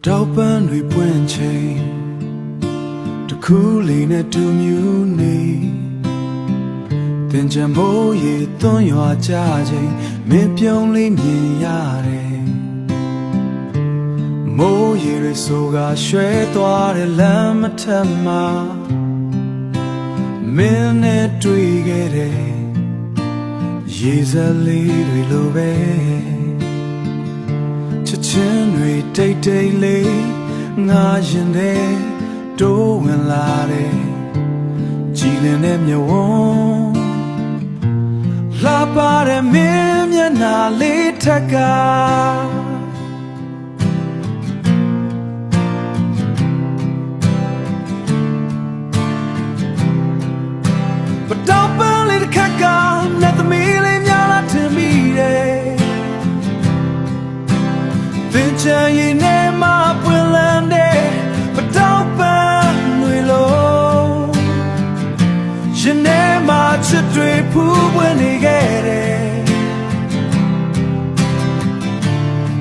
တောက်ပန်းတွေပွင့်ချိန်တခုလေးနဲ့တူမြူနေတင်ကြမိုးရေသွန်းရွာကြချိန်မင်းပြုံးလေးမြင်ရတယ်မိုးရေတွေဆိုကရွှဲသွားတဲ့လမ်းမထက်မှာမင်းနဲ့တွေ့ခဲ့တဲ့ရေစက်လေးတွေလိုပဲချစ်ချင်းတွေတိတ်တိတ်လေးငါရင်ထဲတိုးဝင်လာတယ်ကြည်လင်တဲ့မြဝန်းလာပါတဲ့မင်းမျက်နှာလေးထက်ကပတောက်ပန်းလေးတစ်ခါကနဲ့သမီးလေးများလာထင်မိတယ်သင်ချင်ရင်နဲ့မပွင့်လန်းတဲ့ပတောက်ပန်းတွေလို့ရင်ထဲမှာချစ်တွေဖူးပွင့်နေခဲ့တယ်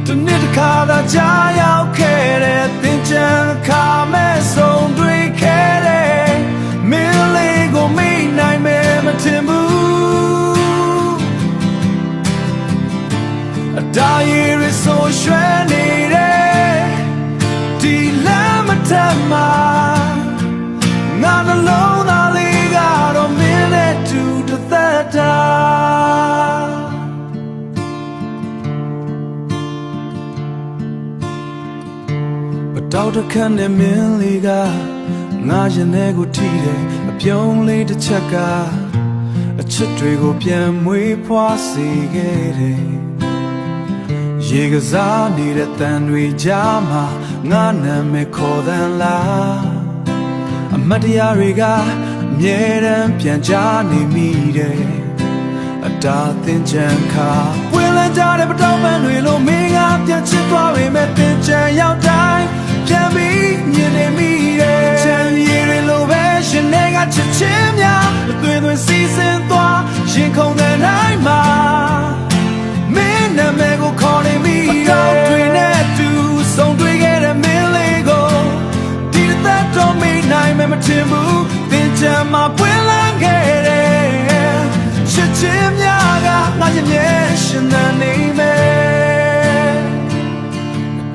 တနေ့တစ်ခါသာကြားရောက်ခဲ့တဲ့သင်ချင်ခါမဲ့ဆုံးတွေ့ခဲ့တဲ့မင်းလေးကိုမိနိုင်မယ်မထင်ဘူးအတားရည်ဆိုရွှဲနေတယ်ဒီလမ်းမထက်မှာငါနှလုံးသားလေးကတော့မင်းနဲ့တူတစ်သက်တာပတောက်တစ်ခန့်နဲ့မင်းလေးကငါရင်ထဲကိုထိတယ်အပြုံးလေးတစ်ချက်ကအချစ်တွေကိုပြန်မွေးဖွားစေခဲ့တယ်ရေကစားနေတဲ့တန်တွေကြားမှာငါနာမည်ခေါ်တဲ့လားအမတ်တရားတွေကအမြဲတမ်းပြန်ကြားနေမိတယ်အတားသင်ချမ်းခါပွင့်လန်းကြတဲ့ပတောက်ပန်းတွေလိုမင်းကပြန်ချစ်သွားပေမဲ့သင်ချမ်းရောက်တိုင်းပြန်ပြီးမြင်နေမိတယ်ချမ်းရည်တွေလိုပဲရှင်နေကချစ်ချင်းများအသွင်သွင်စီစဉ်သွားရင်ခုန်တဲ့နိုင်မှာမင်းနာမည်ကိုခေါ်နေမိတယ်တွေနဲ့တူဆုံးတွေ့ခဲ့တဲ့မင်းလေးကိုဒီသက်တော့မိနိုင်မယ်မထင်ဘူးသင်ချမ်းမှာပွင့်လန်းခဲ့တယ်ချစ်ချင်းများကငါရဲ့မျက်ရှင်သန်နေမယ်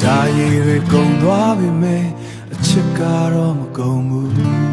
ဒါရည်တွေကုန်သွားပြီမဲ့အချစ်ကတော့မကုန်ဘူး